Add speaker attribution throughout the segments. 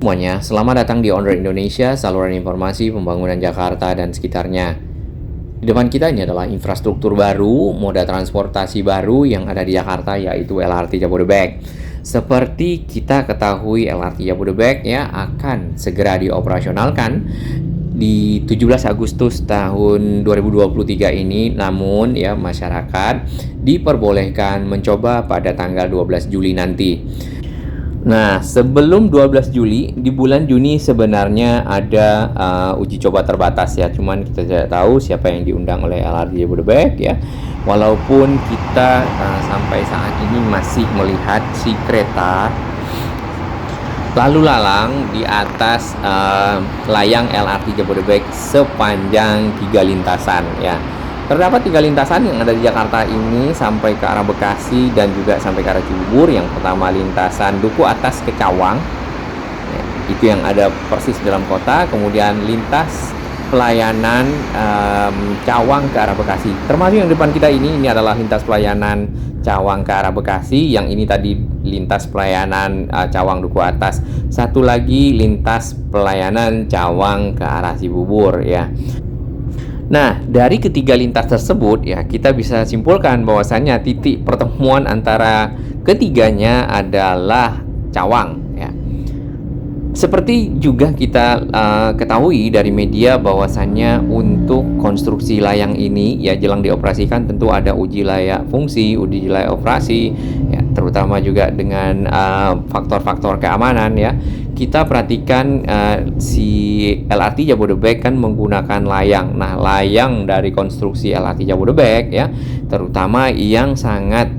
Speaker 1: Semuanya, selamat datang di On Road Indonesia, saluran informasi pembangunan Jakarta dan sekitarnya. Di depan kita ini adalah infrastruktur baru, moda transportasi baru yang ada di Jakarta, yaitu LRT Jabodebek. Seperti kita ketahui, LRT Jabodebek ya akan segera dioperasionalkan di 17 Agustus tahun 2023 ini. Namun ya, masyarakat diperbolehkan mencoba pada tanggal 12 Juli nanti. Nah, sebelum 12 Juli, di bulan Juni sebenarnya ada uji coba terbatas ya. Cuman kita tidak tahu siapa yang diundang oleh LRT Jabodebek ya. Walaupun kita sampai saat ini masih melihat si kereta lalu lalang di atas layang LRT Jabodebek sepanjang 3 lintasan ya. Terdapat 3 lintasan yang ada di Jakarta ini sampai ke arah Bekasi dan juga sampai ke arah Cibubur. Yang pertama lintasan Duku Atas ke Cawang ya, itu yang ada persis dalam kota. Kemudian lintas pelayanan Cawang ke arah Bekasi. Termasuk yang depan kita ini adalah lintas pelayanan Cawang ke arah Bekasi. Yang ini tadi lintas pelayanan Cawang Duku Atas. Satu lagi lintas pelayanan Cawang ke arah Cibubur ya. Nah, dari ketiga lintas tersebut ya kita bisa simpulkan bahwasannya titik pertemuan antara ketiganya adalah Cawang ya. Seperti juga kita ketahui dari media bahwasannya untuk konstruksi layang ini ya jelang dioperasikan tentu ada uji layak fungsi, uji layak operasi ya, terutama juga dengan faktor-faktor keamanan ya. Kita perhatikan si LRT Jabodebek kan menggunakan layang. Nah, layang dari konstruksi LRT Jabodebek ya, terutama yang sangat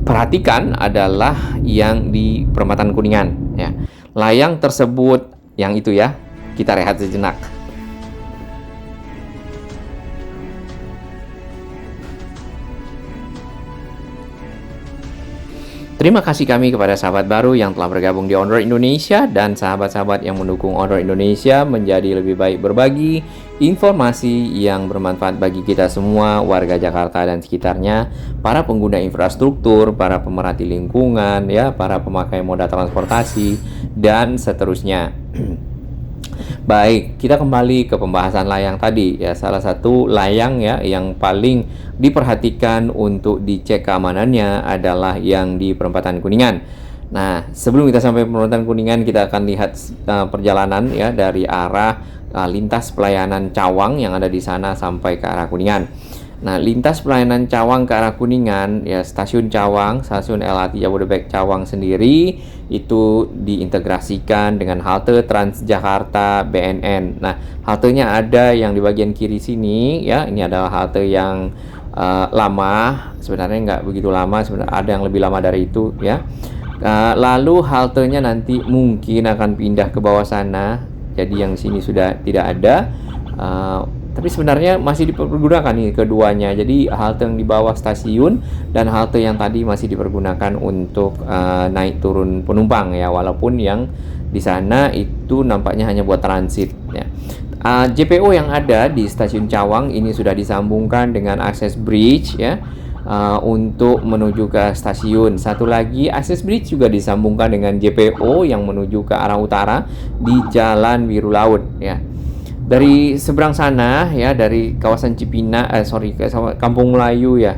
Speaker 1: perhatikan adalah yang di Perempatan Kuningan ya. Layang tersebut yang itu ya. Kita rehat sejenak. Terima kasih kami kepada sahabat baru yang telah bergabung di On Road Indonesia dan sahabat-sahabat yang mendukung On Road Indonesia menjadi lebih baik berbagi informasi yang bermanfaat bagi kita semua, warga Jakarta dan sekitarnya, para pengguna infrastruktur, para pemerhati lingkungan, ya, para pemakai moda transportasi, dan seterusnya. Baik, kita kembali ke pembahasan layang tadi ya. Salah satu layang ya yang paling diperhatikan untuk dicek keamanannya adalah yang di Perempatan Kuningan. Nah, sebelum kita sampai Perempatan Kuningan, kita akan lihat perjalanan ya dari arah lintas pelayanan Cawang yang ada di sana sampai ke arah Kuningan. Nah, lintas pelayanan Cawang ke arah Kuningan ya, stasiun Cawang, stasiun LRT Jabodebek Cawang sendiri itu diintegrasikan dengan halte Transjakarta BNN. Nah, haltenya ada yang di bagian kiri sini ya. Ini adalah halte yang lama, sebenarnya nggak begitu lama, sebenarnya ada yang lebih lama dari itu ya. Lalu haltenya nanti mungkin akan pindah ke bawah sana. Jadi yang sini sudah tidak ada. Tapi sebenarnya masih dipergunakan nih keduanya. Jadi halte yang di bawah stasiun dan halte yang tadi masih dipergunakan untuk naik turun penumpang ya, walaupun yang di sana itu nampaknya hanya buat transit ya. JPO yang ada di stasiun Cawang ini sudah disambungkan dengan akses bridge ya untuk menuju ke stasiun. Satu lagi akses bridge juga disambungkan dengan JPO yang menuju ke arah utara di Jalan Biru Laut ya. Dari seberang sana ya, dari kawasan Kampung Melayu ya,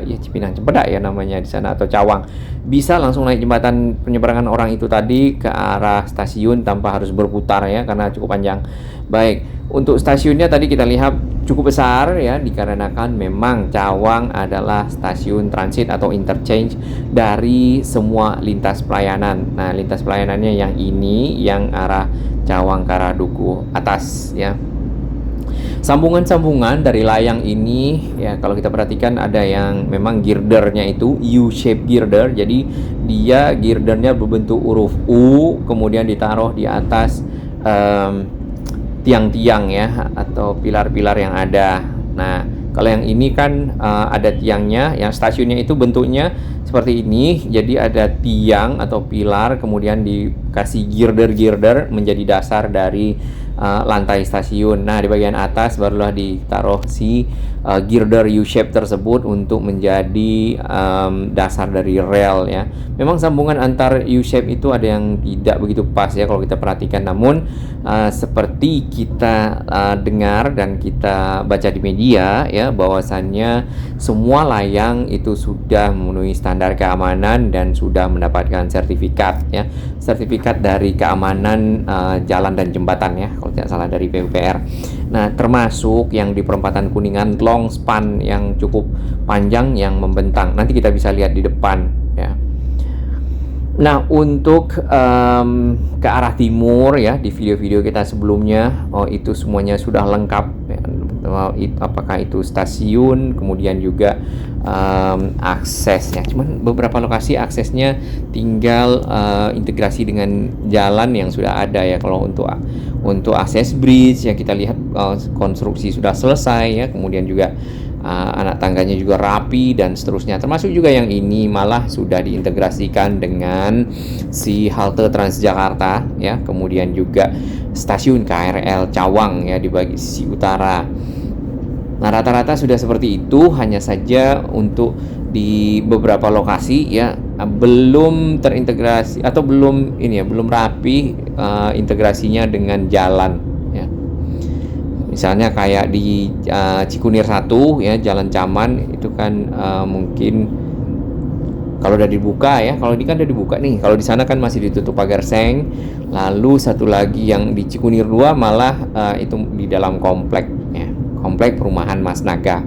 Speaker 1: ya Cipinang Cempedak ya namanya di sana, atau Cawang, bisa langsung naik jembatan penyeberangan orang itu tadi ke arah stasiun tanpa harus berputar ya, karena cukup panjang. Baik, untuk stasiunnya tadi kita lihat cukup besar ya, dikarenakan memang Cawang adalah stasiun transit atau interchange dari semua lintas pelayanan. Nah, lintas pelayanannya yang ini yang arah Cawang ke arah Duku Atas ya. Sambungan-sambungan dari layang ini ya, kalau kita perhatikan ada yang memang girdernya itu U-shape girder. Jadi dia girdernya berbentuk huruf U, kemudian ditaruh di atas tiang-tiang ya, atau pilar-pilar yang ada. Nah, kalau yang ini kan ada tiangnya, yang stasiunnya itu bentuknya seperti ini. Jadi ada tiang atau pilar, kemudian dikasih girder-girder menjadi dasar dari lantai stasiun. Nah, di bagian atas barulah ditaruh si girder U-shape tersebut untuk menjadi dasar dari rel ya. Memang sambungan antar U-shape itu ada yang tidak begitu pas ya kalau kita perhatikan, namun seperti kita dengar dan kita baca di media ya, bahwasannya semua layang itu sudah memenuhi standar keamanan dan sudah mendapatkan sertifikat ya, sertifikat dari keamanan jalan dan jembatan ya, kalau tidak salah dari PUPR. Nah, termasuk yang di perempatan Kuningan long span yang cukup panjang yang membentang. Nanti kita bisa lihat di depan ya. Nah, untuk ke arah timur ya, di video-video kita sebelumnya, itu semuanya sudah lengkap ya. Apakah itu stasiun, kemudian juga aksesnya. Cuman beberapa lokasi aksesnya tinggal integrasi dengan jalan yang sudah ada ya. Kalau untuk akses bridge ya, kita lihat konstruksi sudah selesai ya, kemudian juga anak tangganya juga rapi dan seterusnya. Termasuk juga yang ini malah sudah diintegrasikan dengan si halte Transjakarta ya, kemudian juga stasiun KRL Cawang ya di bagian sisi utara. Nah, rata-rata sudah seperti itu, hanya saja untuk di beberapa lokasi ya belum terintegrasi atau belum rapi integrasinya dengan jalan ya. Misalnya kayak di Cikunir 1 ya, Jalan Caman itu kan mungkin kalau udah dibuka ya, kalau ini kan udah dibuka nih, kalau di sana kan masih ditutup pagar seng. Lalu satu lagi yang di Cikunir 2 malah itu di dalam komplek ya, komplek perumahan Mas Naga.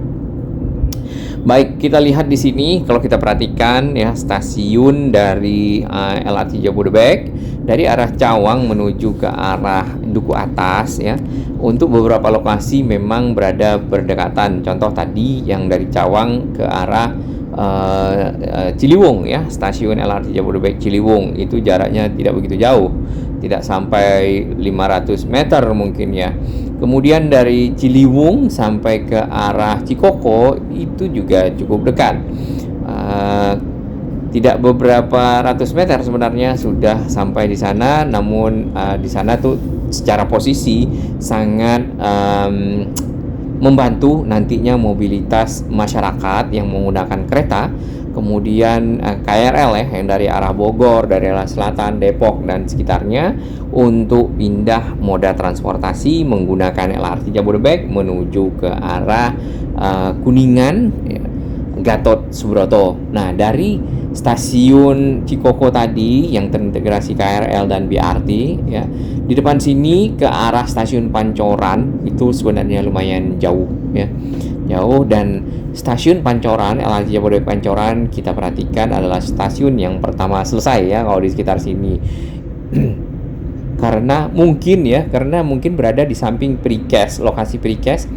Speaker 1: Baik, kita lihat di sini kalau kita perhatikan ya, stasiun dari LRT Jabodebek dari arah Cawang menuju ke arah Duku Atas ya. Untuk beberapa lokasi memang berada berdekatan. Contoh tadi yang dari Cawang ke arah Ciliwung ya, stasiun LRT Jabodebek Ciliwung itu jaraknya tidak begitu jauh, tidak sampai 500 meter mungkin ya. Kemudian dari Ciliwung sampai ke arah Cikoko itu juga cukup dekat, tidak beberapa ratus meter sebenarnya sudah sampai di sana. Namun di sana tuh secara posisi sangat membantu nantinya mobilitas masyarakat yang menggunakan kereta, kemudian KRL ya, yang dari arah Bogor, dari arah selatan, Depok dan sekitarnya, untuk pindah moda transportasi menggunakan LRT Jabodebek menuju ke arah Kuningan ya, Gatot Subroto. Nah, dari stasiun Cikoko tadi yang terintegrasi KRL dan BRT ya, di depan sini ke arah stasiun Pancoran itu sebenarnya lumayan jauh ya, jauh. Dan stasiun Pancoran, LRT Jabodebek Pancoran, kita perhatikan adalah stasiun yang pertama selesai ya kalau di sekitar sini. karena mungkin berada di samping precast, lokasi precast,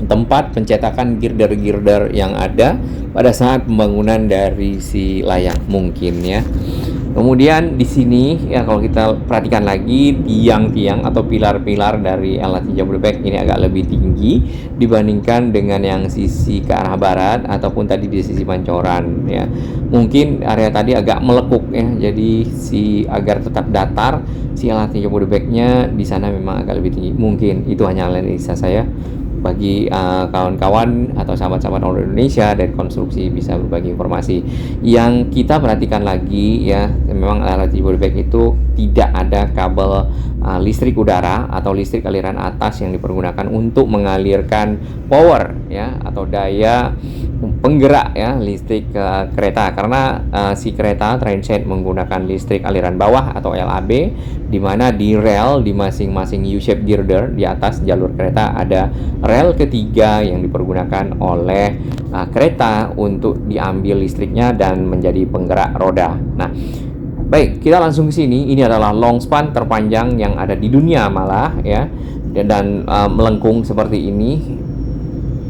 Speaker 1: tempat pencetakan girder-girder yang ada pada saat pembangunan dari si layang mungkin ya. Kemudian di sini ya, kalau kita perhatikan lagi, tiang-tiang atau pilar-pilar dari LRT Jabodebek ini agak lebih tinggi dibandingkan dengan yang sisi ke arah barat ataupun tadi di sisi Pancoran ya. Mungkin area tadi agak melekuk ya, jadi agar tetap datar si LRT Jabodebeknya di sana memang agak lebih tinggi. Mungkin itu hanya analisa saya. Bagi kawan-kawan atau sahabat-sahabat orang Indonesia dari konstruksi bisa berbagi informasi. Yang kita perhatikan lagi ya, memang LRT Jabodebek itu tidak ada kabel listrik udara atau listrik aliran atas yang dipergunakan untuk mengalirkan power ya, atau daya penggerak ya, listrik ke kereta, karena si kereta trainset menggunakan listrik aliran bawah atau LAB, di mana di rel di masing-masing U-shape girder di atas jalur kereta ada rel ketiga yang dipergunakan oleh kereta untuk diambil listriknya dan menjadi penggerak roda. Nah, baik, kita langsung ke sini. Ini adalah long span terpanjang yang ada di dunia malah ya, dan melengkung seperti ini.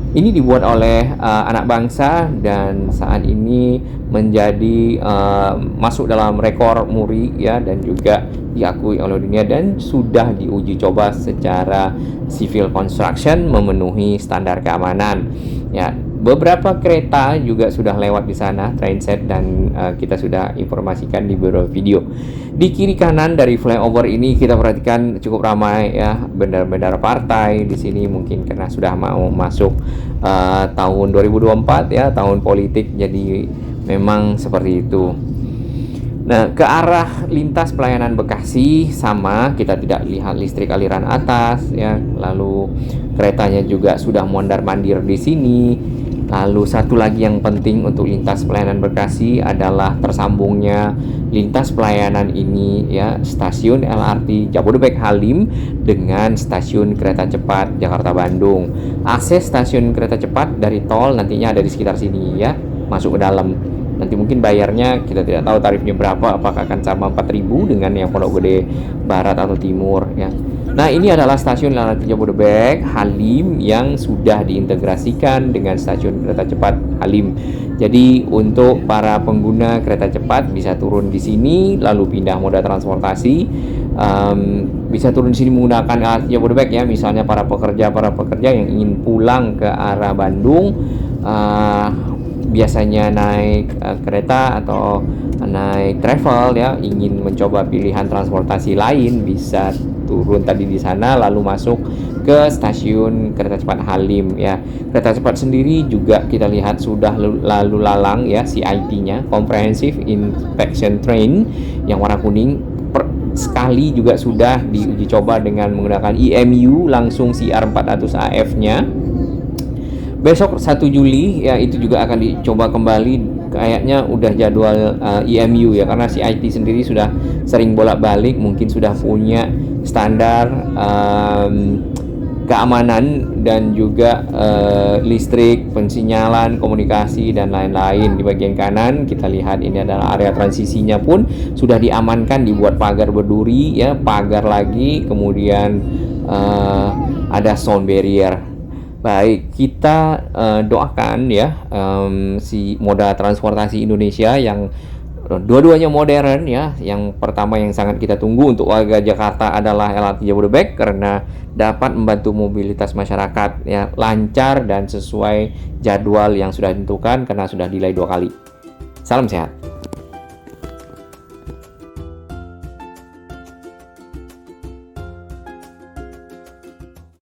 Speaker 1: Ini dibuat oleh anak bangsa dan saat ini menjadi masuk dalam rekor muri ya, dan juga diakui oleh dunia dan sudah diuji coba secara civil construction memenuhi standar keamanan ya. beberapa kereta juga sudah lewat di sana, trainset, dan kita sudah informasikan di beberapa video. Di kiri kanan dari flyover ini kita perhatikan cukup ramai ya, bendera-bendera partai di sini, mungkin karena sudah mau masuk tahun 2024 ya, tahun politik, jadi memang seperti itu. Nah, ke arah lintas pelayanan Bekasi sama, kita tidak lihat listrik aliran atas ya. Lalu keretanya juga sudah mondar-mandir di sini. Lalu satu lagi yang penting untuk lintas pelayanan Bekasi adalah tersambungnya lintas pelayanan ini ya, stasiun LRT Jabodebek Halim dengan stasiun kereta cepat Jakarta Bandung. Akses stasiun kereta cepat dari tol nantinya ada di sekitar sini ya, masuk ke dalam. Nanti mungkin bayarnya kita tidak tahu tarifnya berapa, apakah akan sama 4.000 dengan yang Pondok Gede Barat atau Timur ya. Nah, ini adalah stasiun LRT Jabodebek Halim yang sudah diintegrasikan dengan stasiun kereta cepat Halim. Jadi untuk para pengguna kereta cepat bisa turun di sini lalu pindah moda transportasi, bisa turun di sini menggunakan LRT Jabodebek ya. Misalnya para pekerja yang ingin pulang ke arah Bandung, biasanya naik kereta atau naik travel ya, ingin mencoba pilihan transportasi lain, bisa turun tadi di sana lalu masuk ke stasiun kereta cepat Halim ya. Kereta cepat sendiri juga kita lihat sudah lalu lalang ya, CIT-nya, Comprehensive Inspection Train, yang warna kuning. Sekali juga sudah diuji coba dengan menggunakan EMU langsung CR400AF-nya. Besok 1 Juli ya, itu juga akan dicoba kembali, kayaknya udah jadwal EMU ya, karena si IT sendiri sudah sering bolak-balik, mungkin sudah punya standar keamanan dan juga listrik, pensinyalan, komunikasi dan lain-lain. Di bagian kanan kita lihat ini adalah area transisinya pun sudah diamankan, dibuat pagar berduri ya, pagar lagi, kemudian ada sound barrier. Baik, kita doakan ya si moda transportasi Indonesia yang dua-duanya modern ya. Yang pertama yang sangat kita tunggu untuk warga Jakarta adalah LRT Jabodebek, karena dapat membantu mobilitas masyarakat ya, lancar dan sesuai jadwal yang sudah ditentukan karena sudah delay 2 kali. Salam sehat.